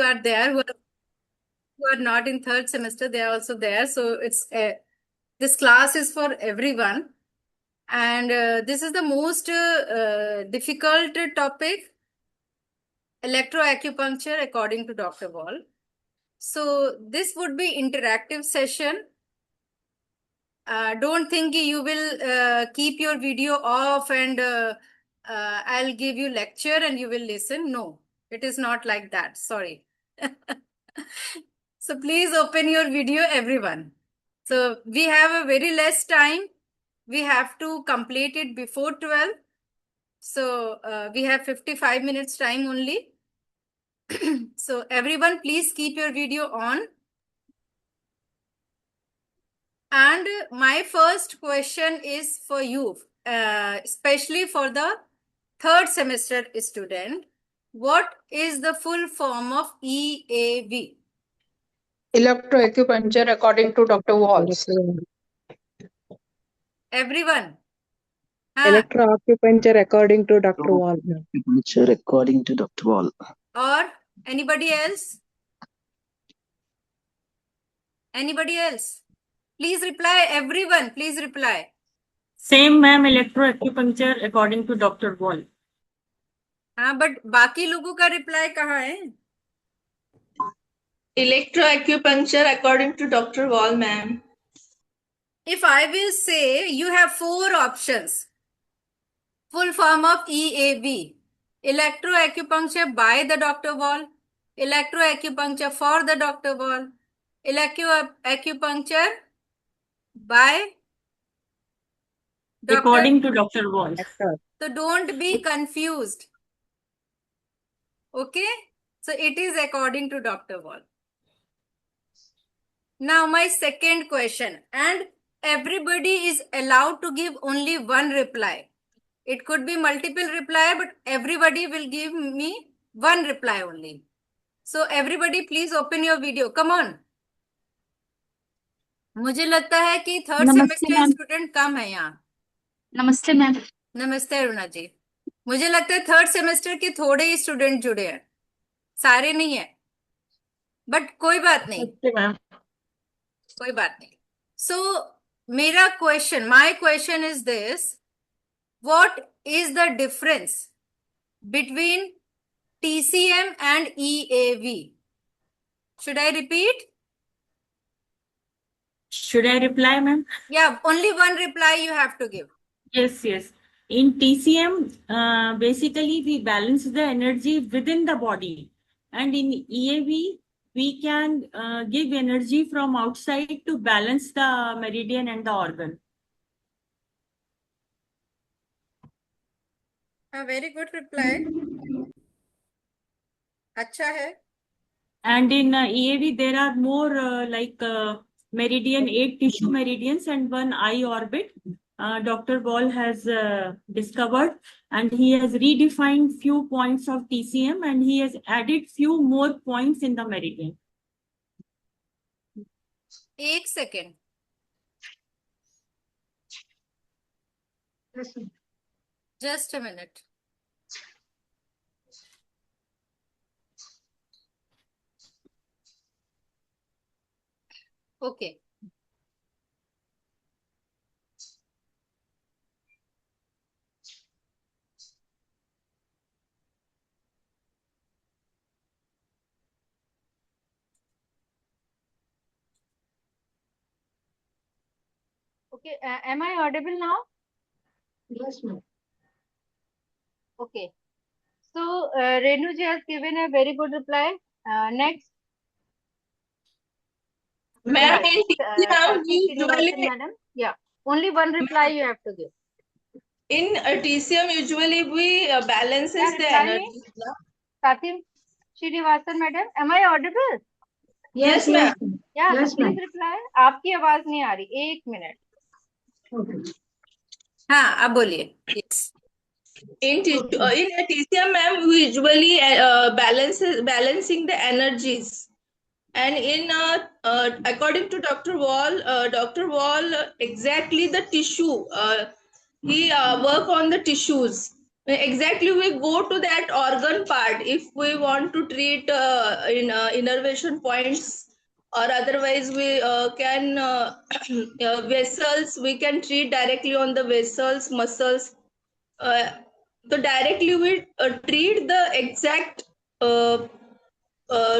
are there who are not in third semester. They are also there. So this class is for everyone. And this is the most difficult topic, electroacupuncture, according to Dr. Wall. So this would be interactive session. Don't think you will keep your video off and I'll give you lecture and you will listen. No, it is not like that. Sorry. So please open your video, everyone. So we have a very less time. We have to complete it before 12. So we have 55 minutes time only. So everyone, please keep your video on. And my first question is for you, especially for the third semester student. What is the full form of EAV? Electroacupuncture according to Dr. Walls. Everyone. Electroacupuncture according to Dr. Wall. Acupuncture according to Dr. Wall. Or anybody else? Anybody else? Please reply, everyone. Please reply. Same, ma'am. Electroacupuncture according to Dr. Wall. हाँ, but बाकी लोगों का reply कहाँ है? Electroacupuncture according to Dr. Wall, ma'am. If I will say, you have 4 options. Full form of EAV. Electroacupuncture by the Dr. Wall. Electroacupuncture for the Dr. Wall. Electroacupuncture by Dr. According to Dr. Wall. So don't be confused. Okay? So it is according to Dr. Wall. Now my second question. And everybody is allowed to give only one reply. It could be multiple reply, but everybody will give me one reply only. So everybody please open your video. Come on. मुझे लगता है कि third semester student कम है यहाँ. नमस्ते ma'am. नमस्ते अरुणा जी. मुझे लगता है थर्ड सेमेस्टर के थोड़े ही स्टूडेंट जुड़े हैं, सारे नहीं है, बट कोई बात नहीं. कोई बात नहीं. सो मेरा question, my question is this: what is the difference between TCM and EAV? Should I repeat? Should I reply, ma'am? Yeah, only one reply you have to give. Yes, yes. In TCM, basically we balance the energy within the body. And in EAV, we can give energy from outside to balance the meridian and the organ. A very good reply. अच्छा है. And in EAV, there are more meridian, 8 tissue meridians and 1 eye orbit. Dr. Wall has discovered, and he has redefined few points of TCM, and he has added few more points in the meridian. एक second. Just a minute. Okay. Okay, am I audible now? Yes, ma'am. Okay. So, Renu ji has given a very good reply. Next. Ma'am, in TCM, usually, madam. Yeah, only one reply you have to give. in TCM, usually we balances the energy. Satim Srinivasan madam, am I audible? Yes, ma'am. Yeah, Yes, please ma'am. reply. आपकी आवाज नहीं आ रही. एक minute. Okay. हाँ, अब बोलिए. Yes. In TCM, ma'am, we usually balancing the energies. And in according to Dr. Wall, exactly the tissue. He work on the tissues. exactly we go to that organ part if we want to treat in innervation points, or otherwise we can vessels, we can treat directly on the vessels, muscles. So directly we treat the exact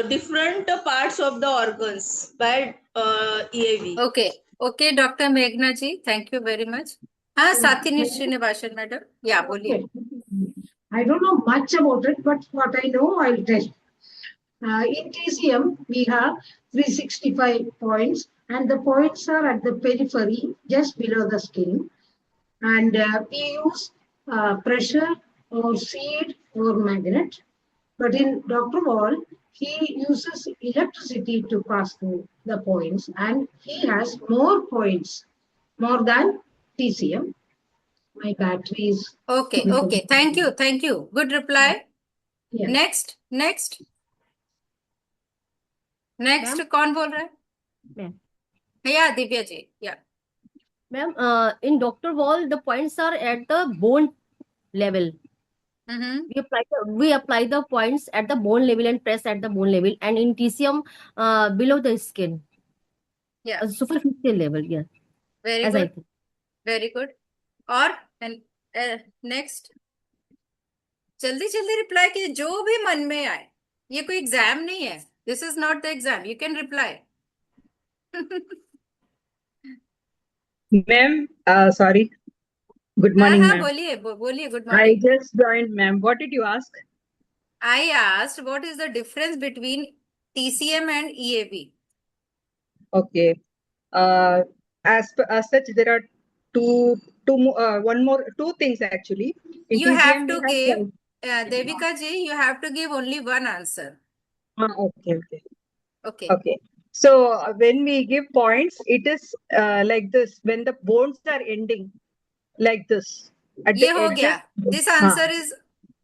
different parts of the organs by EAV. Okay okay doctor मेघना जी, thank you very much. हाँ, साथी Srinivasan madam, या बोलिए। I don't know much about it, but what I know, I'll tell. In TCM, we have 365 points, and the points are at the periphery, just below the skin. And we use pressure or seed or magnet. But in Dr. Wall, he uses electricity to pass through the points, and he has more points, more than TCM. My batteries. Okay okay, thank you, good reply. Yeah. Next next next कौन बोल रहा है? Ma'am या दिव्या जी, या ma'am in Dr. Wall the points are at the bone level. We apply the points at the bone level and press at the bone level, and in TCM below the skin, या superficial level. Yeah, very as I good, think. Very good. और next, जल्दी जल्दी reply कीजिए, जो भी मन में आए। ये कोई एग्जाम नहीं है, this is not the exam, you can reply. Ma'am, sorry. Good हाँ morning, हाँ, ma'am. बोलिए बोलिए, good I morning. just joined, ma'am. What did you ask? I asked what is the difference between TCM and EAV? Okay. As such, there are two things actually. In You have TCM, to we give, have Devika ji, you have to give only one answer. okay. Okay. Okay. So when we give points, it is like this. When the bones are ending, like this. At ये the हो edges. गया, this answer is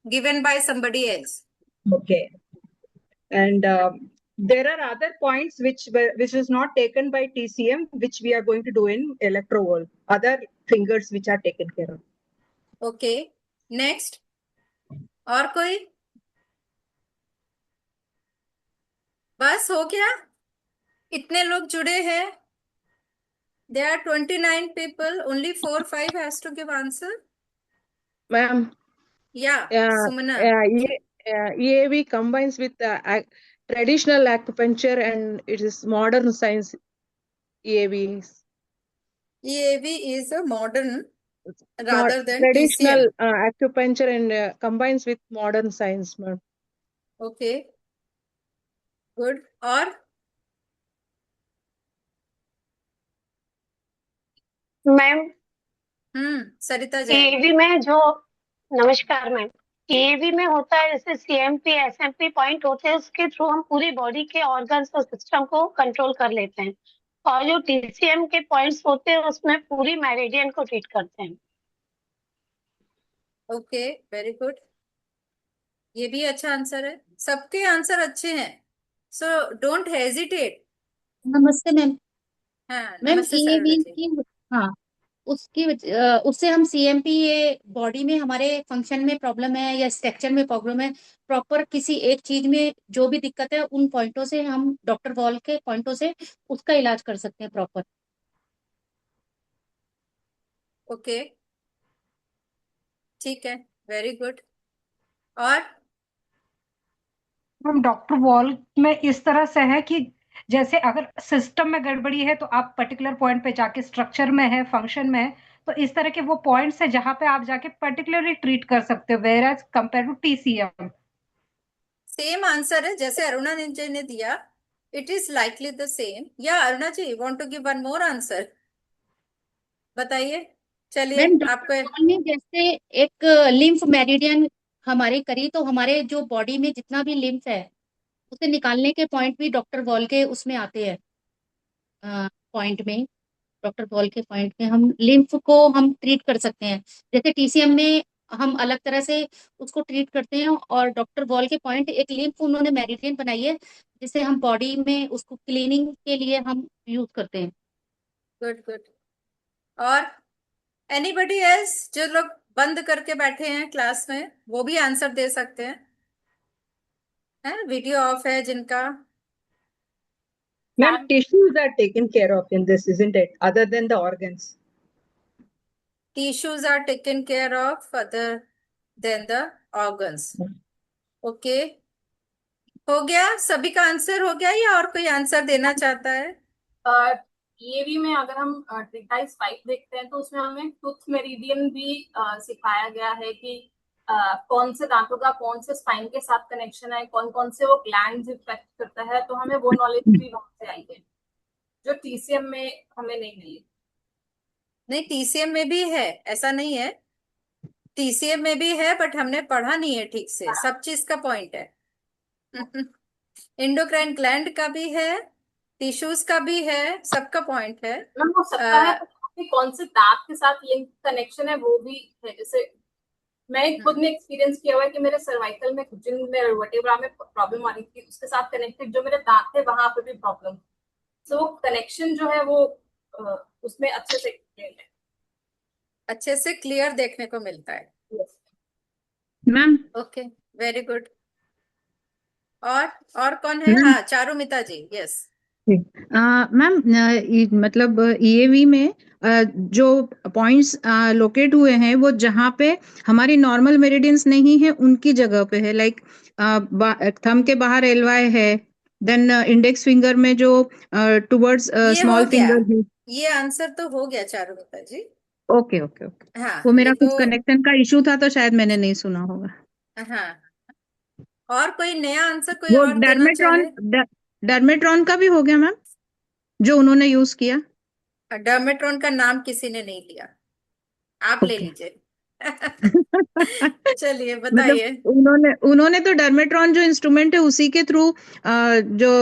given by somebody else. Okay. And there are other points which is not taken by TCM, which we are going to do in electrovol. Other fingers which are taken care of. Okay. Next. और कोई? बस हो गया? इतने लोग जुड़े हैं? There are 29 people. Only 4-5 has to give answer. Ma'am, Yeah, Sumana. EAV combines with traditional acupuncture and it is modern science. EAV is a modern rather than traditional TCM. acupuncture and combines with modern science, ma'am. Okay. Good. और? Ma'am सरिता Jain. EAV में जो, नमस्कार ma'am, EAV में होता है जैसे CMP SMP point होते हैं, उसके थ्रू हम पूरी बॉडी के ऑर्गन्स और सिस्टम को कंट्रोल कर लेते हैं, और जो TCM के पॉइंट्स होते हैं उसमें पूरी मेरिडियन को ट्रीट करते हैं। ओके, वेरी गुड, ये भी अच्छा आंसर है, सबके आंसर अच्छे हैं, सो डोंट हेजिटेट। नमस्ते मैम। हाँ, मैम नमस्ते EAV सरला जी। की, हाँ, उससे हम CMP, ये बॉडी में हमारे फंक्शन में प्रॉब्लम है या स्ट्रक्चर में प्रॉब्लम है, प्रॉपर किसी एक चीज में जो भी दिक्कत है, उन पॉइंटों से हम डॉक्टर वॉल के पॉइंटों से उसका इलाज कर सकते हैं प्रॉपर। ओके, ठीक है, वेरी गुड। और हम डॉक्टर वॉल में इस तरह से है कि जैसे अगर सिस्टम में गड़बड़ी है तो आप पर्टिकुलर पॉइंट पे जाके, स्ट्रक्चर में है, फंक्शन में है, तो इस तरह के वो पॉइंट्स है जहां पे आप जाके पर्टिकुलरली ट्रीट कर सकते हो, whereas compare to TCM। Same answer है जैसे अरुणा जी ने दिया, it is likely the same. या Aruna ji want to give one more answer, बताइए। चलिए, मैम आपको डॉक्टर वॉल ने जैसे एक लिम्फ मेरिडियन हमारे करी, तो हमारे जो बॉडी में जितना भी लिम्फ है उसे निकालने के पॉइंट भी डॉक्टर वॉल के उसमें आते हैं, पॉइंट में, डॉक्टर वॉल के पॉइंट में हम लिम्फ को हम ट्रीट कर सकते हैं। जैसे TCM में हम अलग तरह से उसको ट्रीट करते हैं, और डॉक्टर वॉल के पॉइंट एक लिम्फ उन्होंने मेरिडियन बनाई है, जिसे हम बॉडी में उसको क्लीनिंग के लिए हम यूज करते हैं। Good good. और एनीबडी एल्स जो लोग बंद करके बैठे हैं क्लास में वो भी आंसर दे सकते हैं। वीडियो ऑफ है जिनका। Ma'am, tissues are taken care of in this, isn't it? Other than the organs. Tissues are taken care of other than the organs. Okay, हो गया, सभी का आंसर हो गया या और कोई आंसर देना चाहता है? ईएवी में अगर हम ट्रिटाइज 5 देखते हैं तो उसमें हमें टूथ मेरिडियन भी सिखाया गया है कि कौन से दांतों का कौन से स्पाइन के साथ कनेक्शन है, कौन कौन से वो ग्लैंड्स इफेक्ट करता है, तो हमें वो नॉलेज भी वहां से आई है जो टीसीएम में हमें नहीं मिली। नहीं, टीसीएम में भी है, ऐसा नहीं है, टीसीएम में भी है बट हमने पढ़ा नहीं है ठीक से, सब चीज का पॉइंट है। एंडोक्राइन ग्लैंड का भी है, टिश्यूज का भी है, सबका पॉइंट है। वो सबका है, तो कौन से दांत के साथ लिंक कनेक्शन है वो भी है। जैसे मैं खुद ने एक्सपीरियंस किया हुआ है कि मेरे सर्वाइकल में जिन में वर्टेब्रा में प्रॉब्लम आ रही थी उसके साथ कनेक्टेड जो मेरे दांत थे वहां पे भी प्रॉब्लम, सो वो कनेक्शन जो है वो उसमें अच्छे से क्लियर है, अच्छे से क्लियर देखने को मिलता है। Ma'am okay, very good. और कौन है? हाँ, चारुमिता जी, यस। मैम मतलब ईएवी में जो पॉइंट्स लोकेट हुए हैं वो जहाँ पे हमारी नॉर्मल मेरिडियंस नहीं है उनकी जगह पे है, लाइक थंब के बाहर एलवाई है, देन इंडेक्स फिंगर में जो टुवर्ड्स स्मॉल फिंगर है। ये आंसर तो हो गया चारुमिता जी। ओके ओके ओके, हाँ, वो मेरा ये कुछ तो कनेक्शन का इशू था तो शायद मैंने नहीं सुना होगा। हाँ, और कोई नया आंसर कोई वो और देना चाहे? डर्मेट्रॉन का भी हो गया मैम, जो उन्होंने यूज किया। डर्मेट्रॉन का नाम किसी ने नहीं लिया, आप ले लीजिए। चलिए बताइए। मतलब उन्होंने तो डर्मेट्रॉन जो इंस्ट्रूमेंट है उसी के थ्रू जो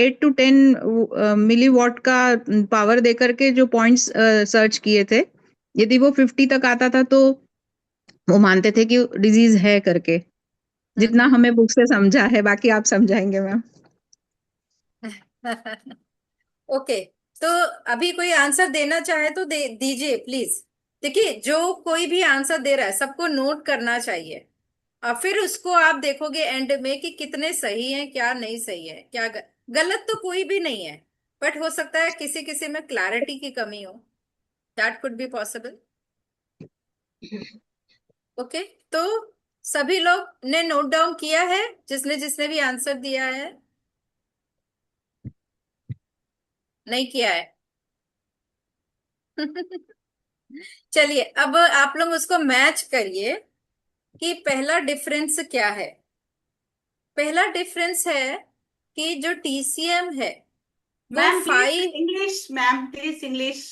8 to 10 मिली वॉट का पावर देकर के जो पॉइंट्स सर्च किए थे, यदि वो 50 तक आता था तो वो मानते थे कि डिजीज है करके, जितना हमें बुक से समझा है, बाकी आप समझाएंगे मैम। ओके, तो अभी कोई आंसर देना चाहे तो दीजिए प्लीज। देखिए, जो कोई भी आंसर दे रहा है सबको नोट करना चाहिए, और फिर उसको आप देखोगे एंड में कि कितने सही हैं, क्या नहीं सही है, क्या गलत तो कोई भी नहीं है, बट हो सकता है किसी किसी में क्लैरिटी की कमी हो, that could be possible. Okay, तो सभी लोग ने नोट डाउन किया है, जिसने जिसने भी आंसर दिया है? नहीं किया है? चलिए, अब आप लोग उसको मैच करिए कि पहला डिफरेंस क्या है। पहला डिफरेंस है कि जो टीसीएम है वो ma'am please 5। English, ma'am please English.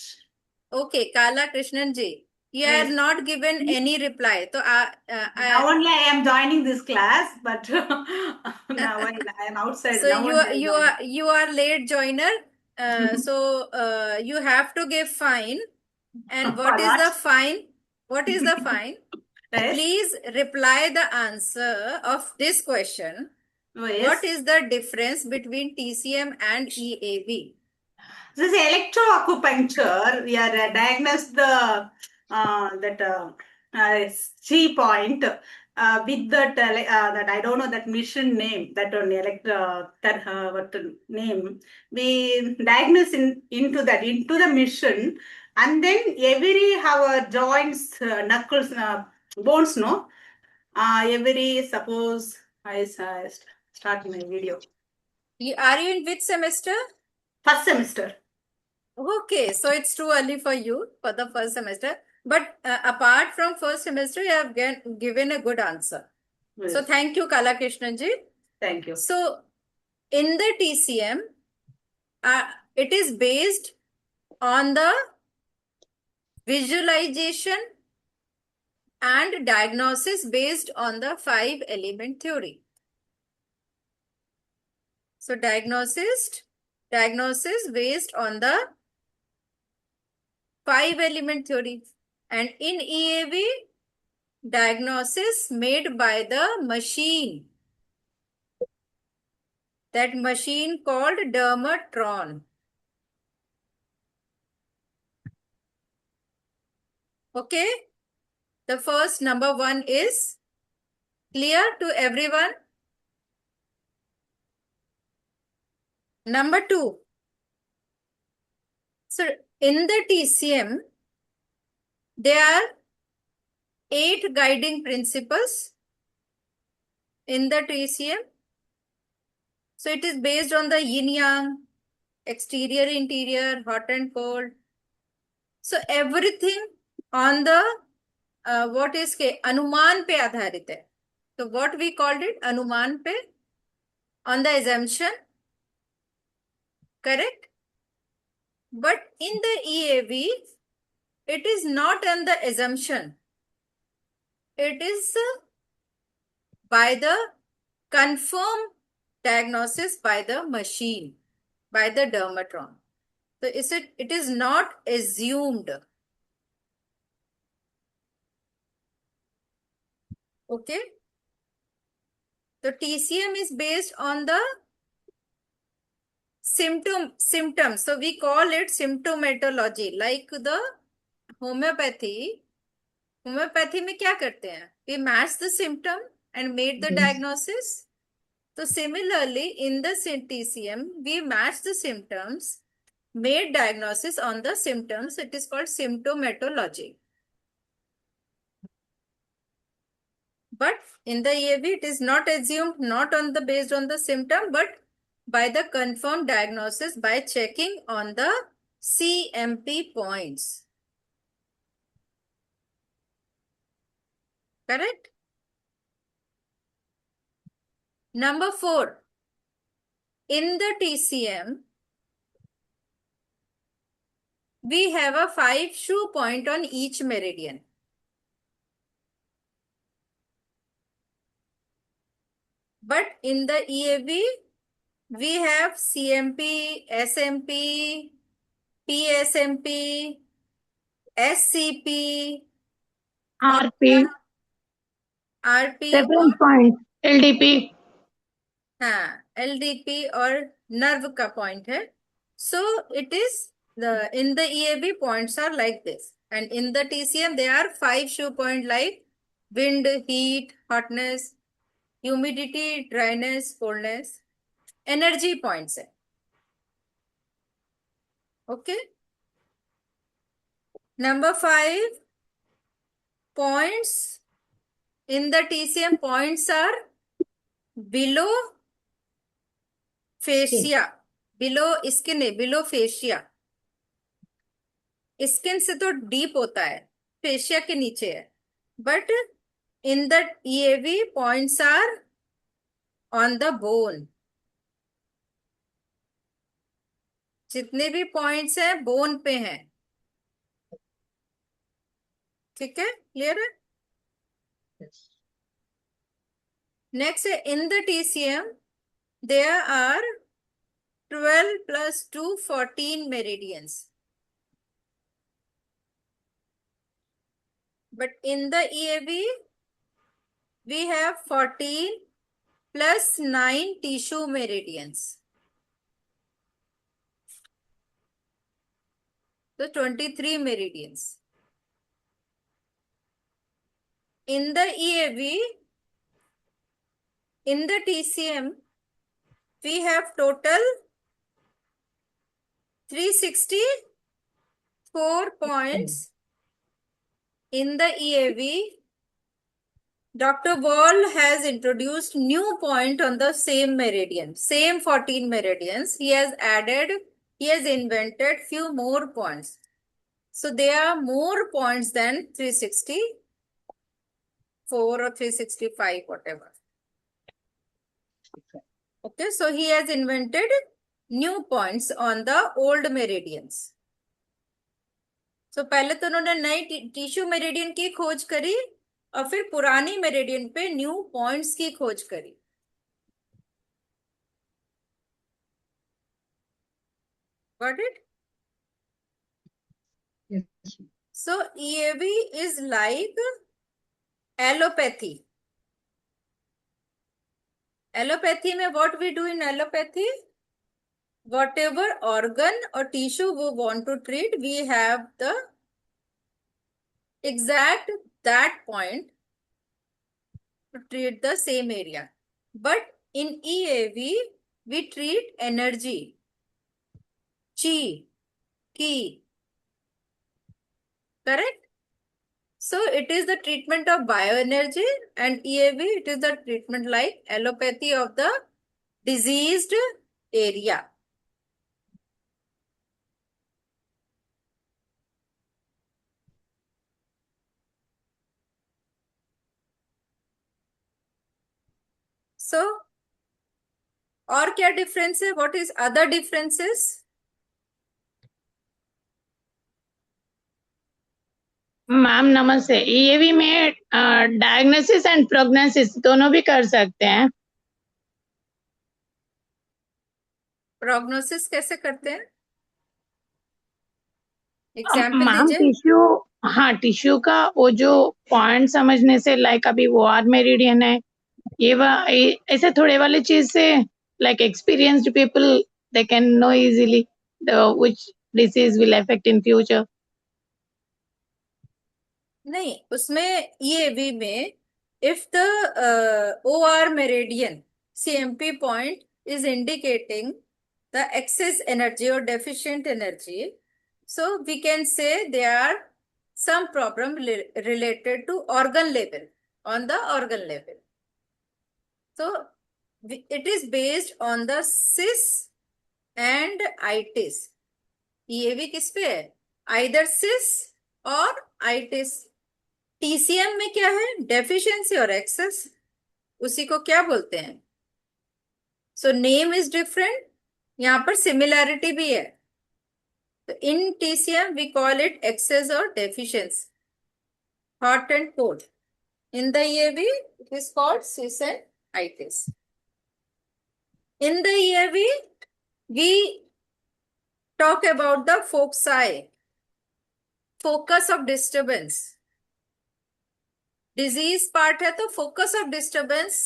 Okay, काला कृष्णन जी, you are Yes. not given any reply, तो Now only I am joining this class, but now I am outside. so Now only I am joining. you are late joiner, so you have to give fine. And For what is the what? fine? What is the fine? Yes. Please reply the answer of this question. Yes. What is the difference between TCM and EAV? This is electroacupuncture. We are diagnosed the C point with that I don't know that mission name, that only what name we diagnose into the mission, and then every our joints, knuckles, bones, no, every suppose I start my video. Are you in which semester? First semester. Okay, so it's too early for you for the first semester. But apart from first semester, you have given a good answer. Yes. So thank you, Kala Krishnan ji. Thank you. So in the TCM, it is based on the visualization and diagnosis based on the 5-element theory. So diagnosis based on the 5-element theory, and in EAV, diagnosis made by the machine, that machine called Dermatron. Okay, The first number 1 is clear to everyone. Number 2. So in the TCM, there are 8 guiding principles in the TCM. So it is based on the yin yang, exterior, interior, hot and cold. So everything on the what is के अनुमान पे आधारित है. So what we called it, अनुमान पे, on the assumption, correct? But in the EAV, it is not on the assumption. It is by the confirmed diagnosis by the machine, by the dermatron. So it is not assumed. Okay. So TCM is based on the symptoms. So we call it symptomatology. Like the homeopathy में क्या करते हैं? We match the symptom and made the diagnosis. So similarly, in the TCM, we match the symptoms, made diagnosis on the symptoms. It is called symptomatology. But in the EAV, it is not assumed, not on the based on the symptom, but by the confirmed diagnosis by checking on the CMP points. Correct? Number 4. In the TCM, we have a 5 shoe point on each meridian. But in the EAV, we have CMP, SMP, PSMP, SCP, RP, 7 points, LDP. हाँ, LDP और nerve का point है. So it is in the EAB points are like this, and in the TCM there are 5 shoe point like wind, heat, hotness, humidity, dryness, coldness, energy points है. Okay. Number 5, points in the TCM points are below fascia, below skin है, below fascia. Skin से तो deep होता है, fascia के नीचे है. But in the EAV points are on the bone. जितने भी पॉइंट्स हैं बोन पे हैं. ठीक है, क्लियर है? नेक्स्ट है in the TCM there are 12 + 2 14 meridians. But in the EAV, we have 14 + 9 tissue meridians. So 23 meridians. In the EAV, in the TCM, we have total 364 points. In the EAV, Dr. Wall has introduced new point on the same meridian, same 14 meridians. He has invented few more points. So there are more points than 364 or 365, whatever. Okay, so he has invented new points on the old meridians. So पहले तो उन्होंने नई tissue meridian की खोज करी और फिर पुरानी मेरिडियन पे न्यू पॉइंट्स की खोज करी. Got it? Yes. So EAV is like allopathy. Allopathy में what we do in allopathy? Whatever organ or tissue we want to treat, we have the exact that point to treat the same area. But in EAV, we treat energy, chi, ki. Correct? So it is the treatment of bioenergy, and EAV, it is the treatment like allopathy of the diseased area. So, और क्या difference है? What is other differences? Ma'am नमस्ते, ईएवी में diagnosis and prognosis दोनों भी कर सकते हैं। प्रोग्नोसिस कैसे करते हैं? एग्जाम्पल मैम दीजिए। टिश्यू, हाँ टिश्यू का वो जो पॉइंट समझने से, लाइक अभी वो आर मेरिडियन है, ये ऐसे थोड़े वाले चीज से like experienced people they can know easily which disease will affect in future. नहीं, उसमें EAV में if the OR meridian CMP point is indicating the excess energy or deficient energy, so we can say there are some problem related to organ level, on the organ level. So it is based on the CIS and ITIS. EAV किस पे है? Either CIS और ITIS. TCM में क्या है? Deficiency और access, उसी को क्या बोलते हैं? सो नेम इज डिफरेंट, यहां पर सिमिलैरिटी भी है। तो in TCM we call it excess और deficiency, hot and cold. In the EAV it is called CIS and ITIS. In the EAV we talk about the foci, focus of disturbance. Disease part है तो focus of disturbance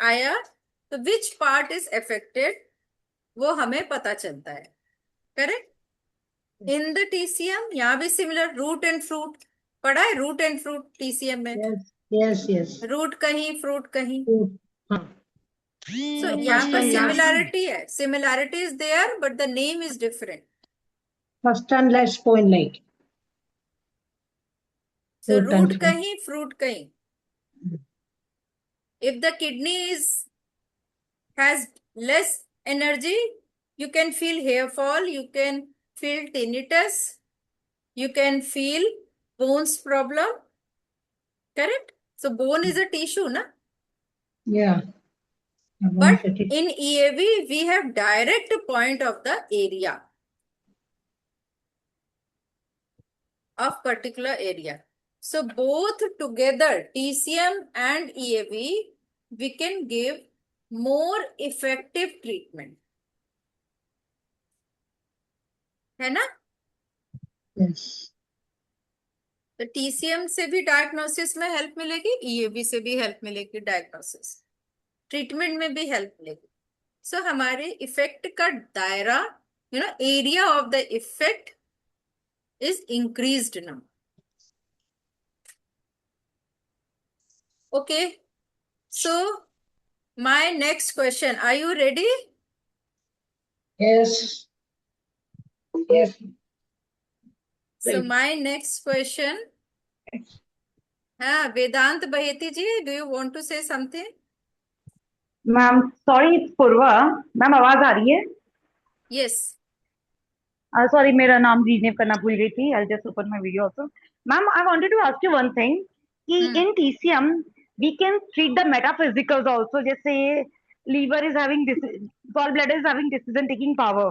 आया, तो which part is affected वो हमें पता चलता है। Correct? In the TCM यहाँ भी सिमिलर, रूट एंड फ्रूट पढ़ा है, रूट एंड फ्रूट TCM में। Yes, yes. रूट कहीं, फ्रूट कहीं। हाँ. So यहाँ पर सिमिलैरिटी है, similarity is there but the name is different. First and last point like. So root कहीं, fruit कहीं. If the kidney has less energy, you can feel hair fall, you can feel tinnitus, you can feel bones problem. Correct? So bone is a tissue, na? Yeah. But in EAV, we have direct point of the area of particular area. So both together, TCM and EAV, we can give more effective treatment. है ना? Yes. तो TCM से भी diagnosis में help मिलेगी, EAV से भी help मिलेगी, डायग्नोसिस ट्रीटमेंट में भी हेल्प मिलेगी। सो हमारे इफेक्ट का दायरा, area of the effect is increased now. Okay, so my next question, are you ready? Yes. Yes. So my next question, हाँ, वेदांत बहेती जी, do you want to say something? Ma'am sorry, it's Purva. Ma'am आवाज आ रही है? Yes. Sorry, मेरा नाम rename करना भूल गई थी। I just open my video also. Ma'am I wanted to ask you one thing कि in TCM we can treat the metaphysicals also, जैसे liver is having gall bladder is having decision taking power,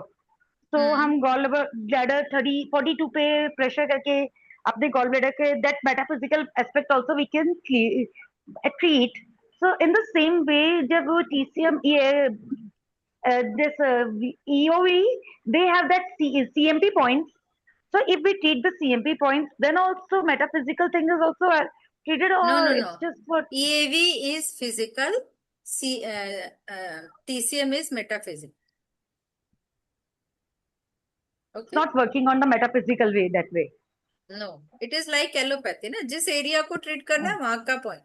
तो हम gall bladder 42 पे pressure करके अपने gall bladder के that metaphysical aspect also we can treat. So in the same way जब वो TCM this EOV, they have that CMP points. So if we treat the CMP points, then also metaphysical thing is also treated, or No. it's just what? EAV is physical, TCM is metaphysical. Okay. Not working on the metaphysical way that way. No, it is like allopathy ना, जिस area को treat करना है वहां का point.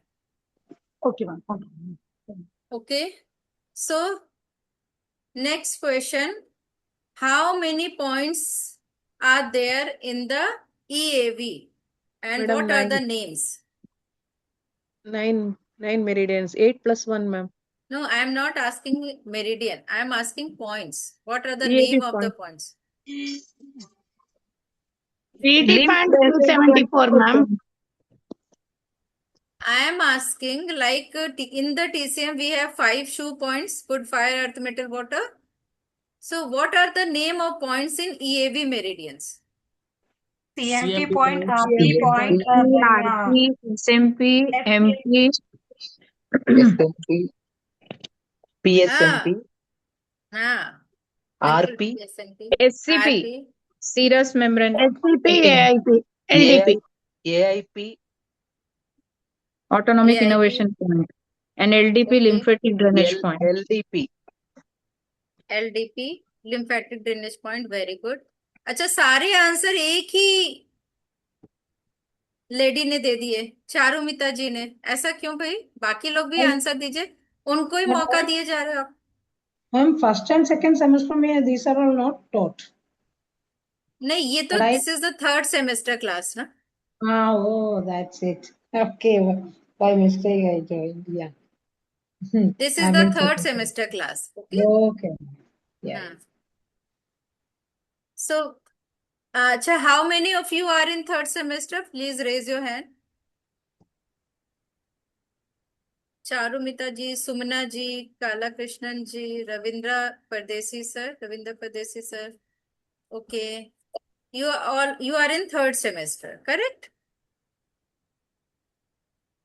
Okay, ma'am. Okay. Okay, so next question, how many points are there in the EAV and Madam, what are the names? nine meridians, 8 plus 1, ma'am. No, I am not asking meridian, I am asking points. What are the EAV name of the point. points? 3D point 274, ma'am. I am asking, like in the TCM we have 5 shoe points: wood, fire, earth, metal, water. So what are the name of points in EAV meridians? CMP point, RP CMP point, RP, SMP, MP, SMP, PSMP, हाँ, RP, SMT, SCP, RP, serous membrane SCP, coating, AIP, LDP. AIP, autonomic AIP. innovation point, and LDP, Okay. lymphatic drainage point. LDP. LDP, lymphatic drainage point. Very good. अच्छा, सारे answer एक ही lady ने दे दिए, चारुमिता जी ने. ऐसा क्यों भाई? बाकी लोग भी आंसर दीजिए, उनको ही मौका दिए जा रहे हो आप. Ma'am, first and second semester में these are all not taught. नहीं, ये तो Right. This is the third semester class ना. Oh, that's it. Okay, by mistake I joined. Yeah. This is I'm the in third second semester class. Okay. Okay. Yeah. So, अच्छा, how many of you are in third semester? Please raise your hand. चारुमिता जी, सुमना जी, काला कृष्णन जी, Ravindra Pardesi sir. Okay. You are in third semester, correct?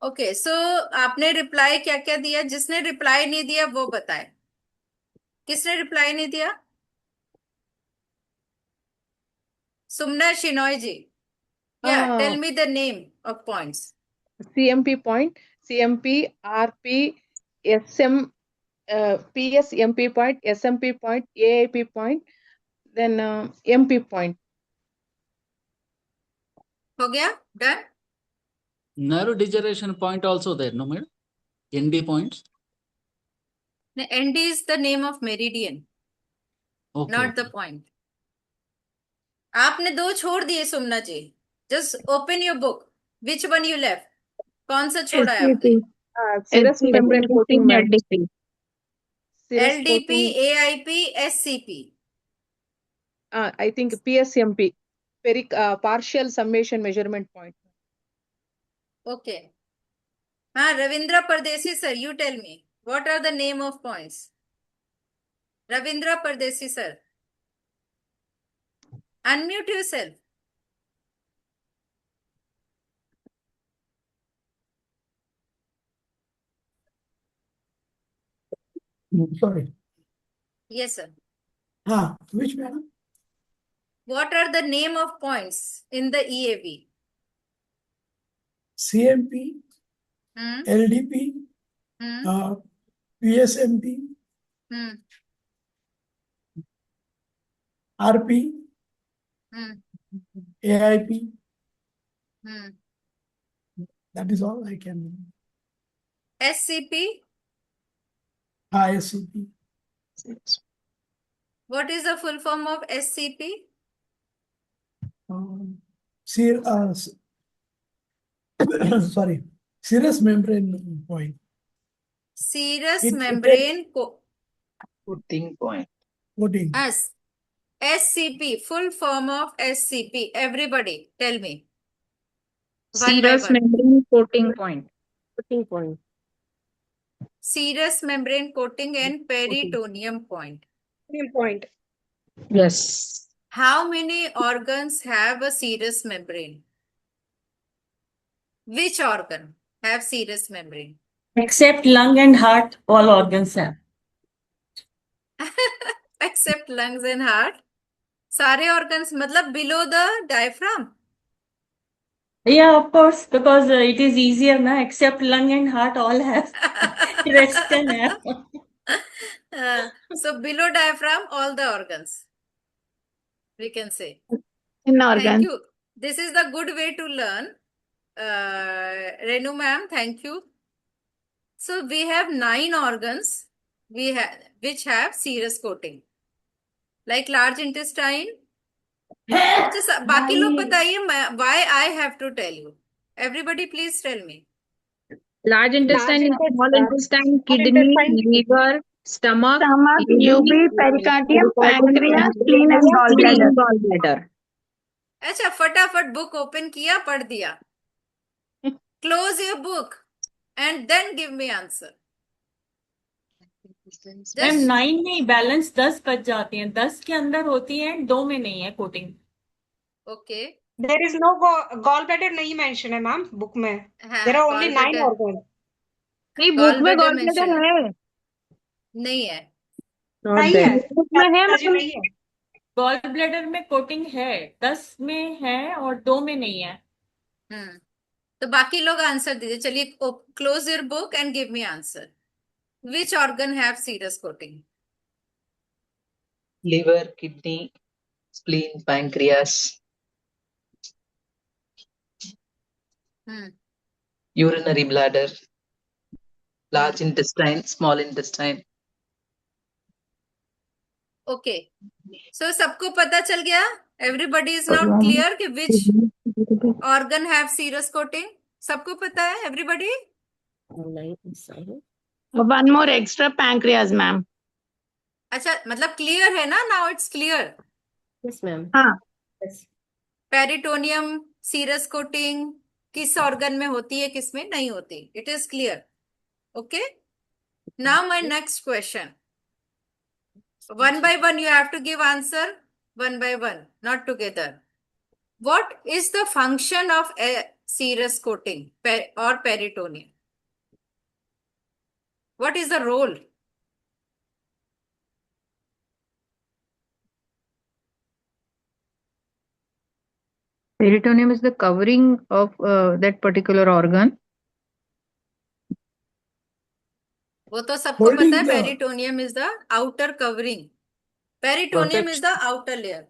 Okay, so आपने reply क्या क्या दिया? जिसने reply नहीं दिया वो बताए. किसने रिप्लाई नहीं दिया? सुमना शिनोय जी. Yeah, tell me the name of points. CMP point, CMP, RP, SM, PSMP point, SMP point, AIP point, then MP point. हो गया? Done? Narrow degeneration point also there, no madam? ND points? No, ND is the name of meridian, Okay, not okay. the point. आपने दो छोड़ दिए सुमना जी. Just open your book. Which one you left? कौन सा छोड़ा है आपने? Serous membrane coating, ma'am. LDP. Serous LDP, coating, AIP, SCP. I think PSMP, partial summation measurement point. Okay. हाँ, रविंद्र परदेसी sir, you tell me. What are the name of points? Ravindra Pardesi sir. Unmute yourself. Sorry. Yes, sir. Which madam? What are the name of points in the EAV? CMP, LDP, PSMP, RP, AIP. That is all I can. SCP? SCP. What is the full form of SCP? Sorry, serous membrane point. Serous membrane coating point. Coating. SCP, full form of SCP. Everybody, tell me. serous membrane coating point. Coating point. Serous membrane coating and peritoneum point. Point. Yes. How many organs have a serous membrane? Which organ have serous membrane? Except lung and heart, all organs have. Except lungs and heart. सारे organs मतलब below the diaphragm. Yeah, of course, because it is easier, na? Except lung and heart, all have. Rest can have. So below diaphragm, all the organs. We can say. In Thank organ. you. This is the good way to learn. Renu ma'am, thank you. So we have 9 organs which have serous coating, like large intestine. अच्छा, बाकी लोग बताइए, why I have to tell you? Everybody, please tell me. Large intestine, small intestine, kidney, intestine, liver, stomach, UB, pericardium, pancreas, spleen and gallbladder. अच्छा, फटाफट book open किया, पढ़ दिया. Close your book and then give me answer. Ma'am 9 में balance 10 बच जाती हैं, 10 के अंदर होती है, 2 में नहीं है coating. Okay. There is no gallbladder नहीं mention है मैम बुक में. There are only 9 organs. नहीं, बुक में gallbladder है. नहीं है. नहीं है. बुक में है, मतलब नहीं है. गॉल ब्लैडर में कोटिंग है, 10 में है और 2 में नहीं है. तो बाकी लोग आंसर दीजिए. चलिए, close your book and give me answer. Which organ have serous coating? Liver, kidney, spleen, pancreas. Urinary bladder, large intestine, small intestine. Okay. So सबको पता चल गया? Everybody is now clear कि which organ have serous coating? सबको पता है? Everybody? One more extra, pancreas, ma'am. अच्छा, मतलब clear है ना? Now it's clear. Yes, ma'am. हाँ. Yes. Peritoneum serous coating किस organ में होती है, किस में नहीं होती? It is clear. Okay. Now my next question. One by one you have to give answer. One by one, not together. What is the function of a serous coating or peritoneum? What is the role? Peritoneum is the covering of that particular organ. वो तो सबको पता है. Peritoneum is the outer covering. Peritoneum is the outer layer.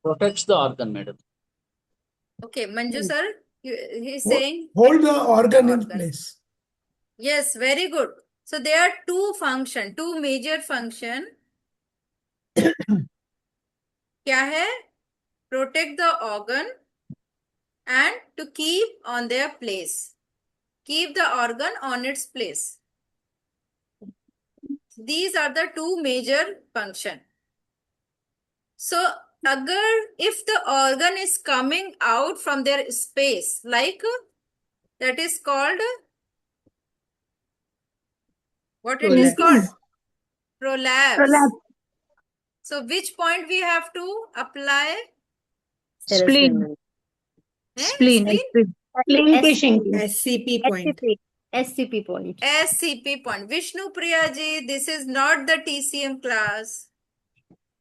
Protects the organ, madam. Okay, Manju sir, he is saying hold the organ in place. Yes, very good. So there are two major function. क्या है? Protect the organ and to keep on their place. Keep the organ on its place. These are the two major function. So if the organ is coming out from their space, like that is called, what it is called? Prolapse. So which point we have to apply? Spleen. Spleen. SCP point. SCP point. SCP point. Vishnu Priya ji, this is not the TCM class.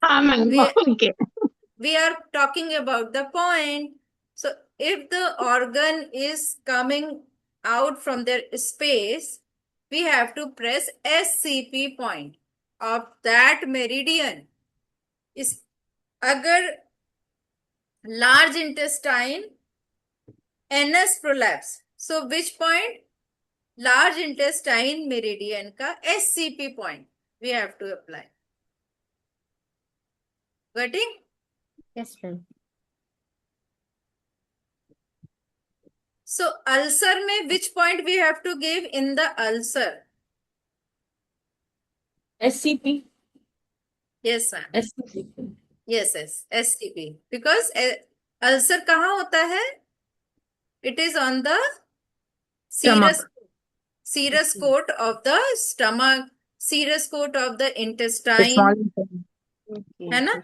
Okay. We are talking about the point. So if the organ is coming out from their space, we have to press SCP point of that meridian. Is अगर large intestine NS prolapse, so which point? Large intestine meridian का SCP point we have to apply. Getting? Yes, ma'am. So ulcer में which point we have to give in the ulcer? SCP. Yes, ma'am. SCP. Yes, SCP. Because ulcer कहाँ होता है? It is on the serous coat of the stomach, serous coat of the intestine. है ना?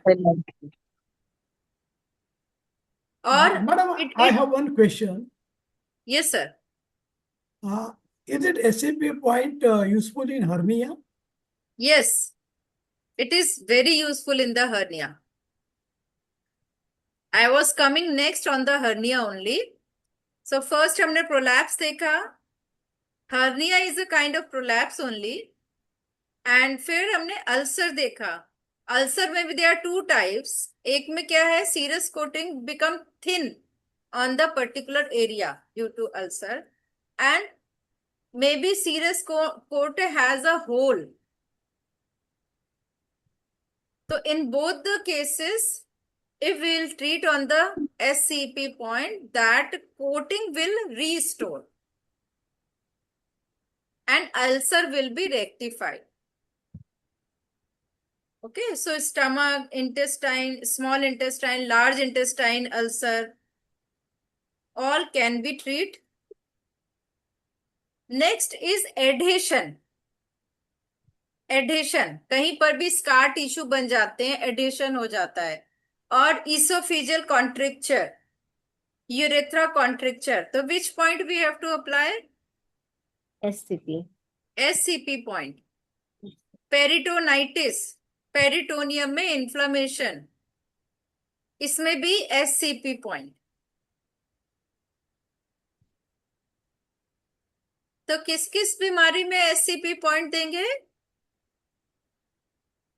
और Madam, I have one question. Yes, sir. Is it SCP point useful in hernia? Yes, it is very useful in the hernia. I was coming next on the hernia only. So first हमने prolapse देखा. Hernia is a kind of prolapse only. And फिर हमने ulcer देखा. Ulcer में भी there are two types. एक में क्या है, serous coating become thin on the particular area due to ulcer, and maybe serous coat has a hole. So in both the cases, if we will treat on the SCP point, that coating will restore and ulcer will be rectified. Okay, so stomach, intestine, small intestine, large intestine ulcer, all can be treated. Next is adhesion. Adhesion, कहीं पर भी scar tissue बन जाते हैं, adhesion हो जाता है. और इसोफेजियल कॉन्ट्रिक्चर, यूरेथ्रा कॉन्ट्रिक्चर, तो which point we have to apply? SCP point. Peritonitis, peritoneum में इन्फ्लेमेशन, इसमें भी एससीपी पॉइंट. तो किस किस बीमारी में एससीपी पॉइंट देंगे?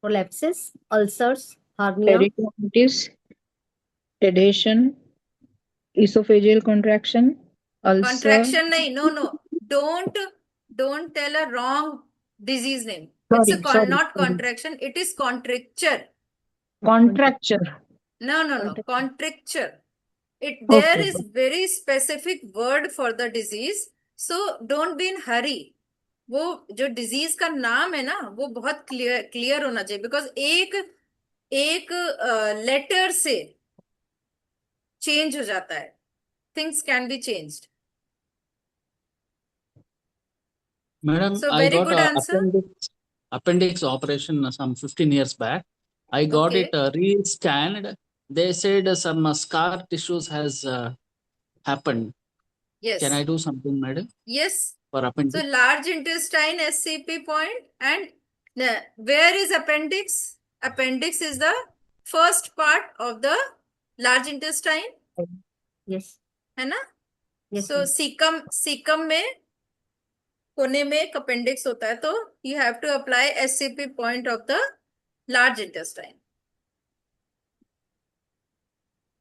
Prolapses, ulcers, hernia, peritonitis, adhesion, esophageal contraction, ulcer. Contraction नहीं, no. Don't tell a wrong disease name. Sorry. Not contraction. It is contracture. Contracture. No. Contracture. There is very specific word for the disease. So don't be in hurry. वो जो disease का नाम है ना, वो बहुत clear होना चाहिए, बिकॉज एक लेटर से चेंज हो जाता है. Things can be changed. Madam, So I very got good a answer. appendix operation some 15 years back. I got Okay. it re-scanned. They said some scar tissues has happened. Yes. Can I do something, madam, Yes. for appendix? So large intestine SCP point, and where is appendix? Appendix is the first part of the large intestine. yes, है ना? yes, So ma'am. Caecum में कोने में एक appendix होता है, तो you have to apply SCP point of the large intestine.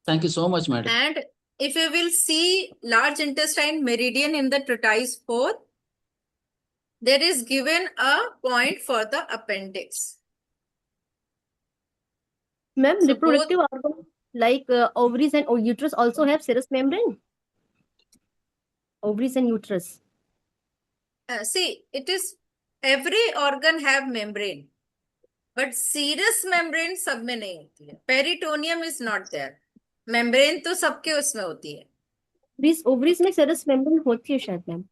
Thank you so much, madam. And if you will see large intestine meridian in the treatise 4, there is given a point for the appendix. Ma'am, So reproductive organs like ovaries and uterus also have serous membrane. Ovaries and uterus. See, it is every organ have membrane, but serous membrane सब में नहीं होती है. Peritoneum is not there. Membrane तो सबके उसमें होती है. Ovaries में serous membrane होती है शायद मैम.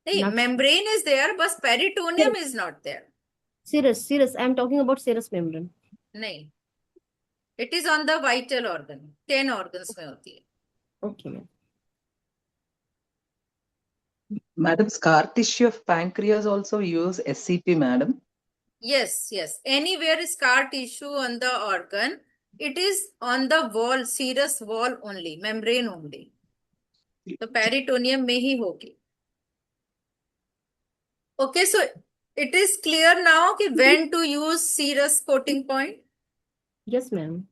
नहीं, membrane is there, but peritoneum is not there. Serous. I am talking about serous membrane. नहीं, it is on the vital organ. 10 organs में होती है. Okay, ma'am. Madam, scar tissue of pancreas also use SCP, madam. Yes. Anywhere scar tissue on the organ, it is on the wall, serous wall only, membrane only. तो peritoneum में ही होगी. Okay, so it is clear now कि when to use serous coating point? Yes, ma'am.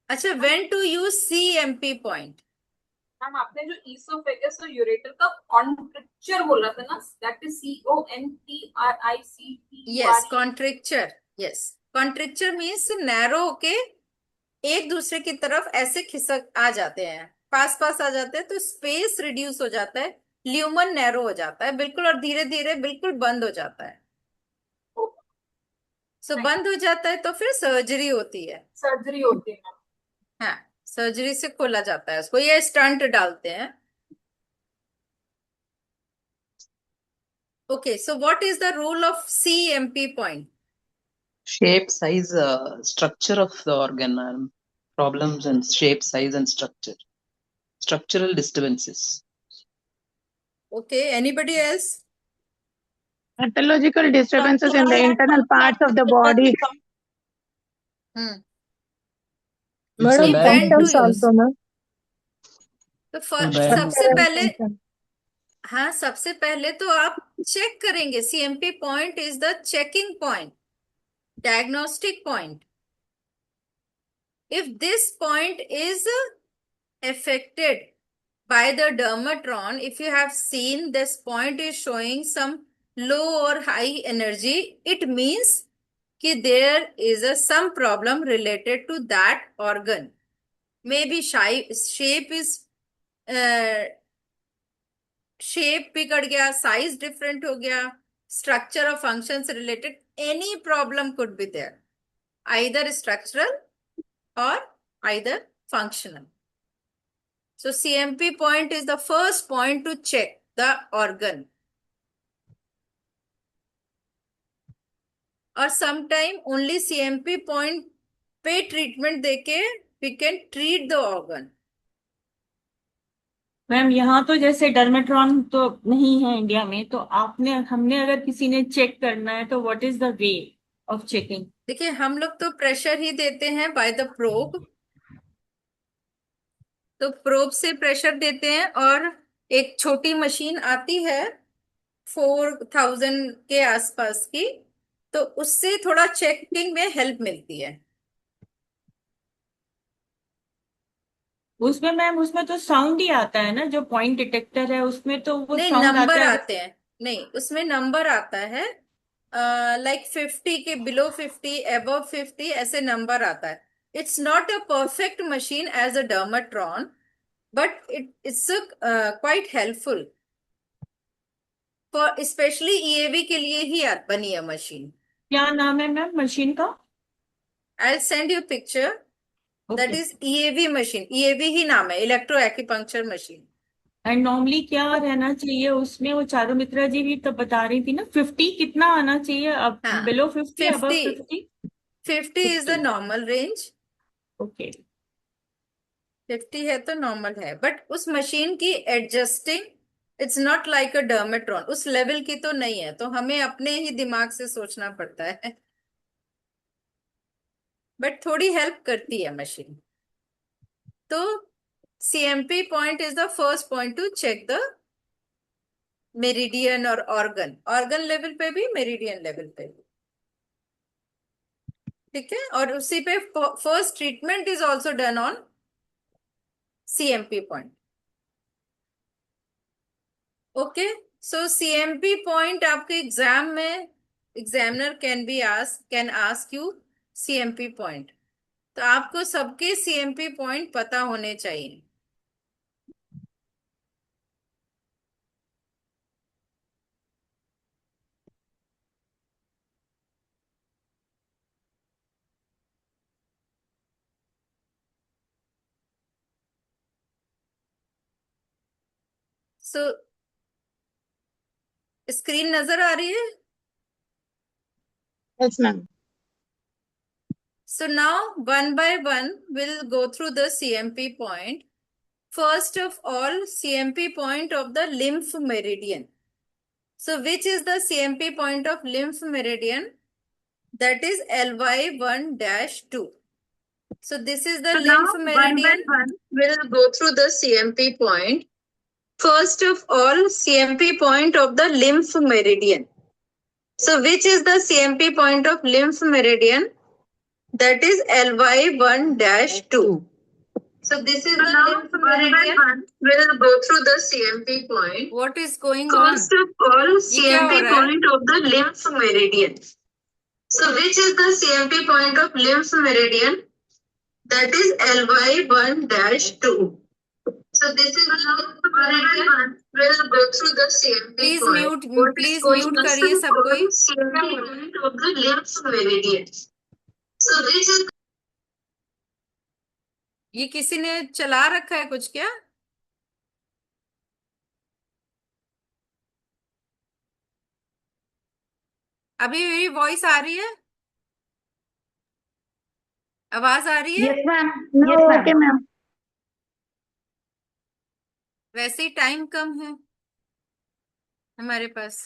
अच्छा, when to use CMP point? Ma'am आपने जो oesophagus और ureter का कॉन्ट्रिक्चर बोला था ना, that is CONTRICTUR. Yes, contracture. Yes, contracture means narrow होके एक दूसरे की तरफ ऐसे खिसक आ जाते हैं, पास आ जाते हैं, तो स्पेस रिड्यूस हो जाता है, ल्यूमन नैरो हो जाता है बिल्कुल, और धीरे धीरे बिल्कुल बंद हो जाता है. सो बंद हो जाता है तो फिर सर्जरी होती है. हाँ, सर्जरी से खोला जाता है उसको, ये स्टंट डालते हैं. Okay, so what is the role of CMP point? Shape, size, structure of the organ, madam. Problems in shape, size, and structure. Structural disturbances. Okay, anybody else? Pathological disturbances in the internal parts of the body. Madam, symptoms also, ma'am. तो सबसे पहले हाँ, सबसे पहले तो आप check करेंगे। CMP point is the checking point, diagnostic point. If this point is affected by the dermatron, if you have seen this point is showing some low or high energy, it means कि there is some problem related to that organ. Maybe shape is shape बिगड़ गया, size different हो गया, structure or functions related, any problem could be there, either structural or either functional. So CMP point is the first point to check the organ. और sometime only CMP point पे treatment देके we can treat the organ. Ma'am यहाँ तो जैसे डर्मेट्रॉन तो नहीं है India में, तो हमने अगर किसी ने चेक करना है तो what is the way of checking? देखिए, हम लोग तो प्रेशर ही देते हैं बाय द प्रोब। तो प्रोब से प्रेशर देते हैं और एक छोटी मशीन आती है 4000 के आसपास की, तो उससे थोड़ा चेकिंग में हेल्प मिलती है। उसमें मैम, उसमें तो साउंड ही आता है ना, जो पॉइंट डिटेक्टर है उसमें तो वो नहीं, साउंड नंबर आता है। आते हैं। नहीं, उसमें नंबर आता है, लाइक 50 के बिलो 50, अबव 50 ऐसे नंबर आता है। It's not a perfect machine as a dermatron, but it's quite helpful for specially EAV के लिए ही बनी है मशीन। क्या नाम है मैम मशीन का? I send you picture, that is EAV machine. EAV ही नाम है, electro acupuncture machine. And normally क्या रहना चाहिए उसमें? वो चारू मित्रा जी भी तो बता रही थी ना, 50 कितना आना चाहिए? अब below 50, above 50? 50 is the normal range. Okay, 50 है तो नॉर्मल है, बट उस मशीन की adjusting it's not like a dermatron, उस लेवल की तो नहीं है, तो हमें अपने ही दिमाग से सोचना पड़ता है। बट थोड़ी हेल्प करती है मशीन। तो CMP point is the first point to check the meridian और ऑर्गन लेवल पे भी, मेरिडियन लेवल पे भी। ठीक है, और उसी पे first treatment is also done on CMP point. Okay, so CMP point आपके एग्जाम में examiner can ask you CMP point, तो आपको सबके सीएमपी पॉइंट पता होने चाहिए। सो स्क्रीन नजर आ रही है? Yes, ma'am. So now one by one we'll go through the CMP point. First of all, CMP point of the lymph meridian. So which is the CMP point of lymph meridian? That is LY1-2. So this is the lymph meridian. One by one we'll go through the CMP point. First of all, CMP point of the lymph meridian. So which is the CMP point of lymph meridian? That is LY1-2. So this is the lymph meridian. We'll go through the CMP point. What is going on? First of all, CMP point of the lymph meridian. So which is the CMP point of lymph meridian? That is LY1-2. So this is the lymph meridian. We'll go through the CMP point. Please mute करिए सब कोई। CMP point of the lymph meridian. So which is, ये किसी ने चला रखा है कुछ क्या? अभी मेरी वॉइस आ रही है? आवाज आ रही है? Yes, ma'am. No, Yes, ma'am. okay, ma'am. वैसे ही टाइम कम है हमारे पास।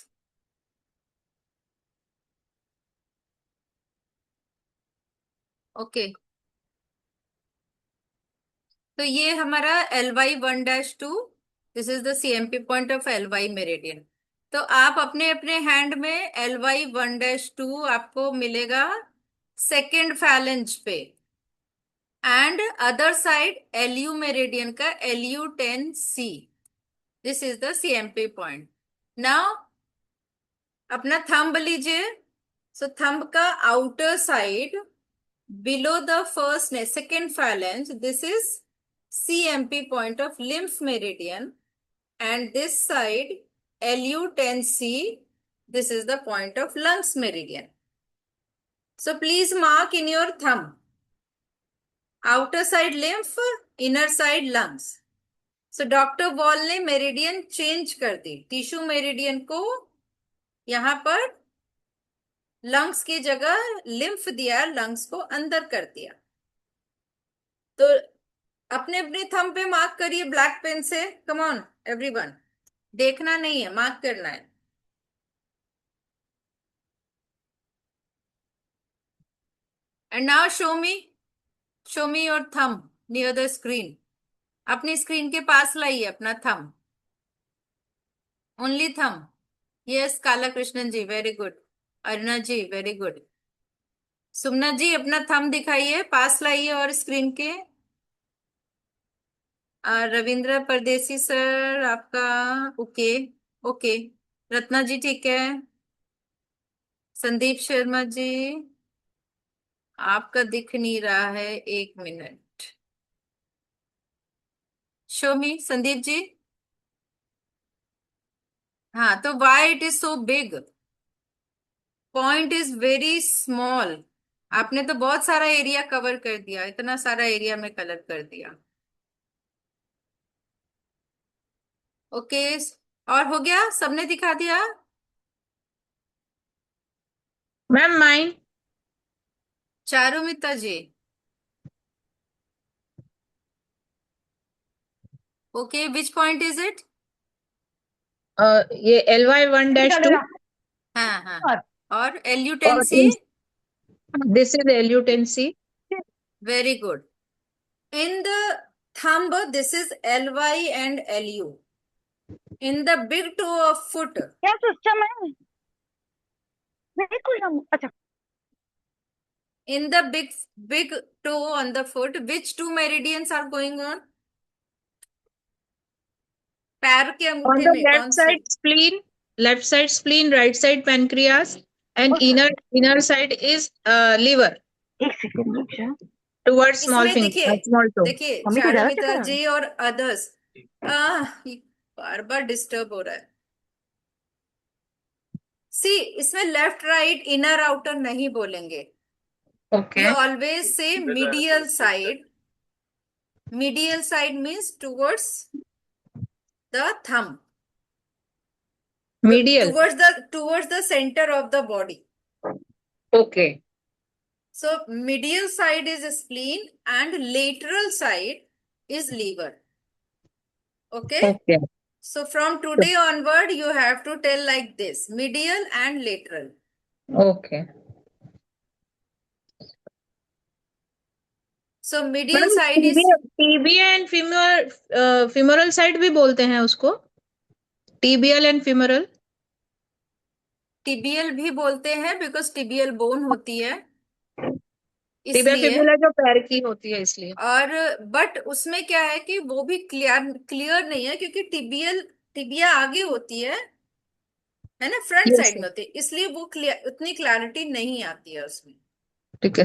ओके, तो ये हमारा LY1-2 this is the CMP point of LY meridian. तो आप अपने अपने हैंड में LY 1-2 आपको मिलेगा सेकेंड फैलेंज पे, and other side LU meridian का LU10C। This is the CMP point. Now अपना थंब लीजिए। सो थंब का outer side below the first and second phalange, this is CMP point of lymph meridian, and this side LU10C, this is the point of lungs meridian. So please mark in your thumb, outer side lymph, inner side lungs. So Dr. Wall ने meridian change कर दी, tissue meridian को यहां पर lungs की जगह lymph दिया, lungs को अंदर कर दिया। तो अपने अपने थंब पे मार्क करिए ब्लैक पेन से। कम ऑन एवरीवन, देखना नहीं है, मार्क करना है। And now show me your thumb near the screen. अपनी स्क्रीन के पास लाइए अपना थंब, ओनली थंब। यस काला कृष्णन जी, वेरी गुड। अरुणा जी, वेरी गुड। सुमना जी अपना थंब दिखाइए, पास लाइए और स्क्रीन के। रविंद्र परदेसी सर आपका ओके ओके। रत्ना जी ठीक है। संदीप शर्मा जी आपका दिख नहीं रहा है, 1 मिनट। शो मी संदीप जी। हाँ, तो why it is so big, point is very small. आपने तो बहुत सारा एरिया कवर कर दिया, इतना सारा एरिया में कलर कर दिया। ओके और हो गया, सबने दिखा दिया। Ma'am mine Charumita ji okay, which point is it? ये LY1-2 हाँ हाँ, और LU10C? This is LU10C। Very good. In the thumb, this is LY and LU. In the big toe of foot. क्या सिस्टम है? बिल्कुल। अच्छा। In the big toe on the foot, which two meridians are going on? पैर के On अंगूठे the में left कौन से? side spleen, right side pancreas, and inner side is liver. एक सेकंड रुक जा। Towards small इसमें finger, small toe. देखिए मम्मी को ज्यादा चारुमिता चक्कर जी और अदर्स बार बार डिस्टर्ब हो रहा है। सी, इसमें लेफ्ट राइट इनर आउटर नहीं बोलेंगे। Okay. You always say medial side. Medial side means towards the thumb. Medial. Towards the center of the body. Okay. So medial side is spleen and lateral side is liver. Okay? Okay. So from today onward, you have to tell like this: medial and lateral. Okay. So medial side is TBA and femoral side भी बोलते हैं उसको, tibial and femoral. tibial भी बोलते हैं because tibial bone होती है tibia इसलिए। फिबुला जो पैर की होती है इसलिए। और बट उसमें क्या है कि वो भी क्लियर नहीं है, क्योंकि टिबिया आगे होती है ना, फ्रंट साइड में होती है, इसलिए वो उतनी क्लैरिटी नहीं आती है उसमें। ठीक है,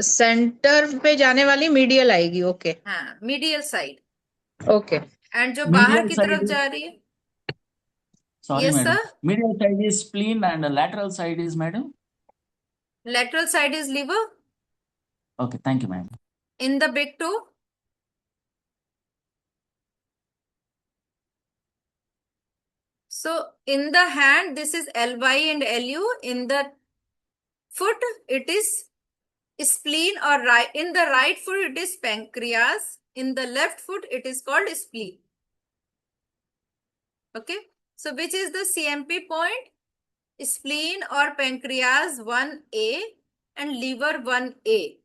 सेंटर पे जाने वाली मीडियल आएगी। ओके हाँ, मीडियल साइड। ओके। एंड जो बाहर की तरफ जा रही है, Sorry, yes, madam. sir? Medial side is spleen and the lateral side is, madam? Lateral side is liver. Okay, thank you, madam. In the big toe. So in the hand, this is LY and LU. In the foot, it is spleen, or right. In the right foot, it is pancreas. In the left foot, it is called spleen. Okay. So which is the CMP point? Spleen or pancreas 1A and liver 1A.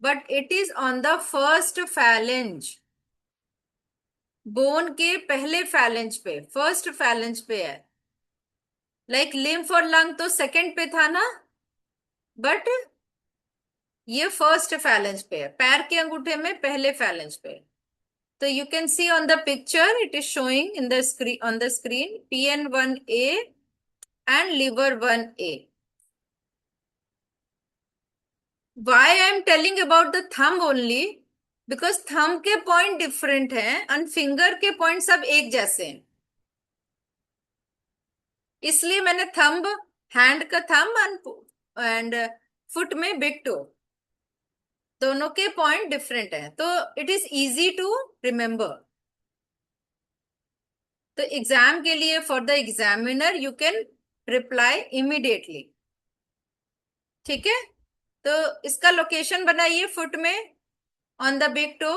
But it is on the first phalange. Bone के पहले phalange पे, first phalange पे है। Like lymph और lung तो second पे था ना, बट ये फर्स्ट फैलेंज पे है, पैर के अंगूठे में पहले फैलेंज पे। तो you can see on the picture, it is showing in the screen, on the screen, PN1A and liver 1A. Why I am telling about the thumb only? Because thumb के पॉइंट डिफरेंट हैं and finger के point सब एक जैसे हैं, इसलिए मैंने thumb, hand का थंब एंड फुट में बिग टो, दोनों के पॉइंट डिफरेंट हैं, तो it is easy to remember. तो एग्जाम के लिए, for the examiner, you can reply immediately. ठीक है, तो इसका लोकेशन बनाइए फुट में, ऑन द बिग टो,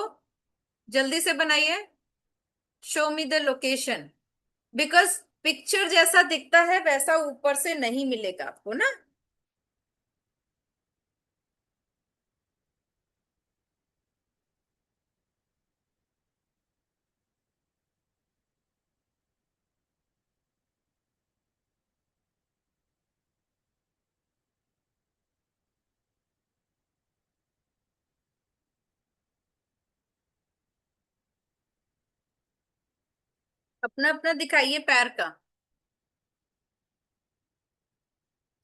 जल्दी से बनाइए। Show me the location, because picture जैसा दिखता है वैसा ऊपर से नहीं मिलेगा आपको ना। अपना अपना दिखाइए पैर का,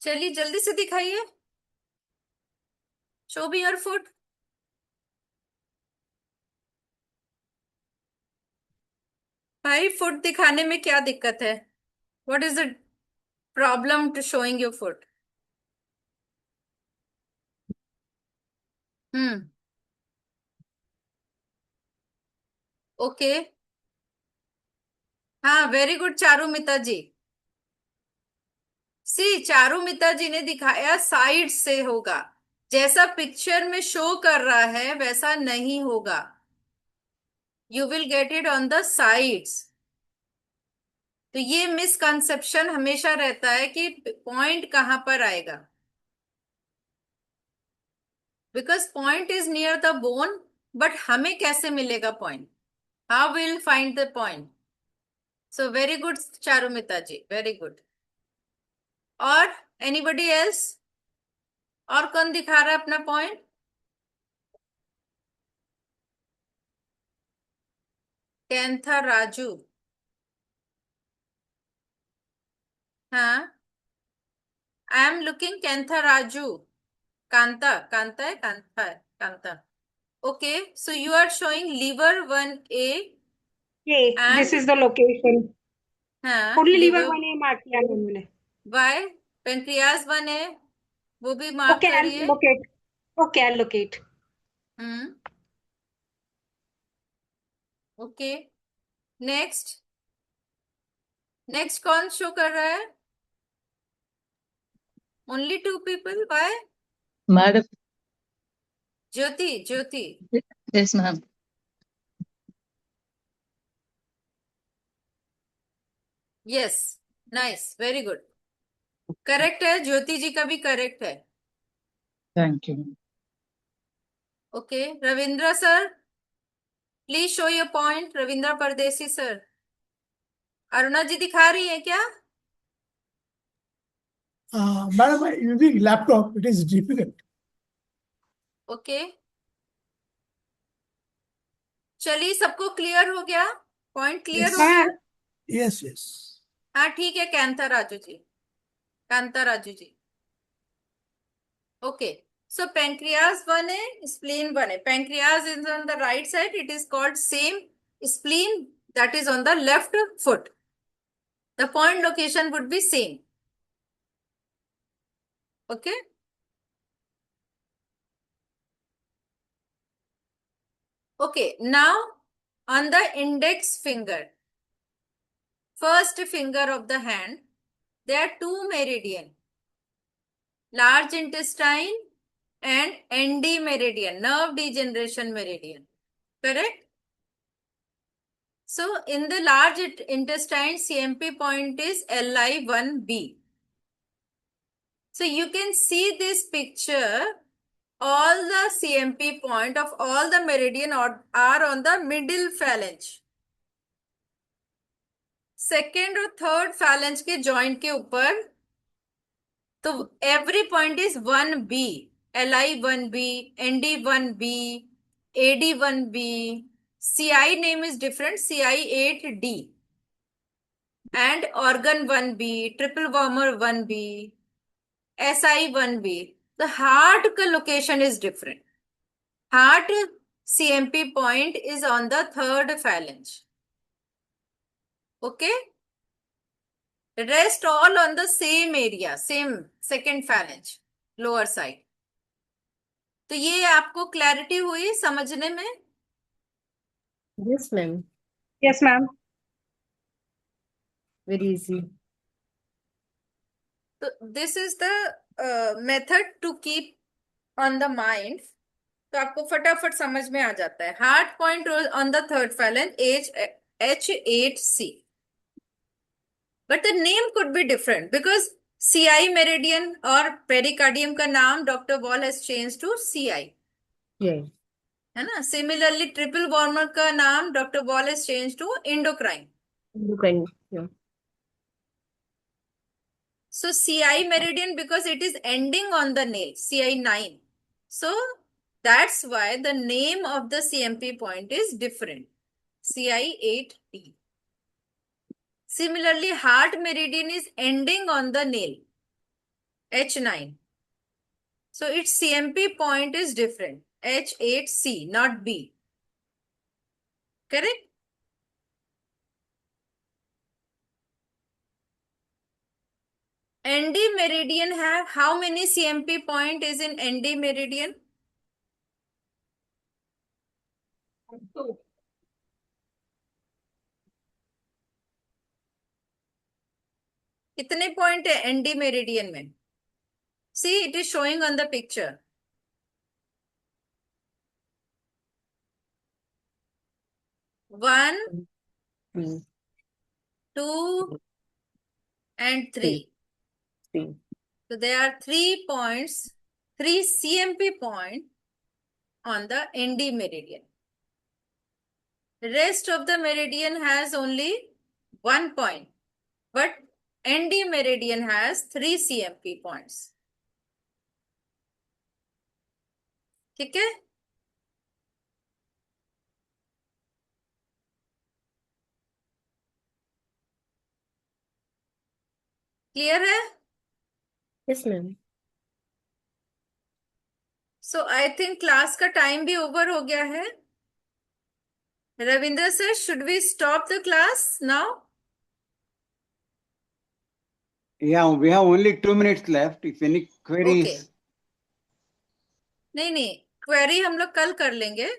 चलिए जल्दी से दिखाइए। Show me your foot. भाई फुट दिखाने में क्या दिक्कत है? What is the problem to showing your foot? Okay, हाँ, very good Charumita ji. See, Charumita ji ने दिखाया साइड से होगा, जैसा पिक्चर में शो कर रहा है वैसा नहीं होगा। You will get it on the sides. तो ये मिसकंसेप्शन हमेशा रहता है कि पॉइंट कहां पर आएगा, because point is near the bone, but हमें कैसे मिलेगा point? How will find the point? So very good Charumita ji, very good. और एनीबडी एल्स? और कौन दिखा रहा है अपना पॉइंट? कैंथा राजू, हाँ, I am looking Kantha Raju. Kanta, Kanta है, कांता है, Kanta. Okay, so you are showing liver 1A Yes, this is the location. हाँ, Only liver liver 1A mark किया है मैंने। वाई, पेंक्रियाज 1A वो भी मार्क Okay, I'll करिए। locate. Okay, I'll locate. Okay, next, next कौन शो कर रहा है? Only 2 people, why? Madam. Jyoti, Jyoti. Yes ma'am. Yes, nice, very good, correct है, ज्योति जी का भी करेक्ट है। Thank you. Okay, Ravindra sir, please show your point. Ravindra Pardesi sir. Aruna जी दिखा रही है क्या? Madam, using laptop, it is difficult. Okay, चलिए, सबको क्लियर हो गया? पॉइंट क्लियर हो गया? Yes, yes. हाँ ठीक है, Kanta Raju ji, Kanta Raju ji. Okay, so pancreas 1A, spleen 1A. Pancreas is on the right side, it is called same. Spleen, that is on the left foot. The point location would be same. Okay. Okay, now on the index finger, first finger of the hand, there are 2 meridian, large intestine and ND meridian, nerve degeneration meridian, correct? So in the large intestine, CMP point is LI1B. So you can see this picture, all the CMP point of all the meridian are on the middle phalange. Second और third phalange के joint के ऊपर, तो every point is 1B, LI 1B, ND 1B, AD 1B, CI name is different, CI 8D, and organ 1B, triple warmer 1B, SI 1B. The heart का location is different. Heart CMP point is on the third phalange. Okay? Rest all on the same area, same second phalange, lower side. तो ये आपको clarity हुई समझने में? Yes, ma'am. Yes, ma'am. Very easy. So this is the method to keep on the mind. तो आपको फटाफट समझ में आ जाता है. Heart point on the third phalange, H8C. But the name could be different because CI meridian और pericardium का नाम Dr. Wall has changed to CI. Yeah. है ना? Similarly, triple warmer का नाम Dr. Wall has changed to endocrine. Endocrine. Yeah. So CI meridian, because it is ending on the nail, CI9. So that's why the name of the CMP point is different, CI8D. Similarly, heart meridian is ending on the nail, H9. So its CMP point is different, H8C, not B. Correct? ND meridian have how many CMP point is in ND meridian? 2. कितने point है ND meridian में? See, it is showing on the picture. 1, 2, and 3. So there are 3 points, 3 CMP point on the ND meridian. The rest of the meridian has only 1 point, but ND meridian has 3 CMP points. ठीक है? Clear है? Yes, ma'am. So I think class का time भी over हो गया है. Ravindra sir, should we stop the class now? Yeah, we have only 2 minutes left. If any queries. Okay. नहीं, query हम लोग कल कर लेंगे.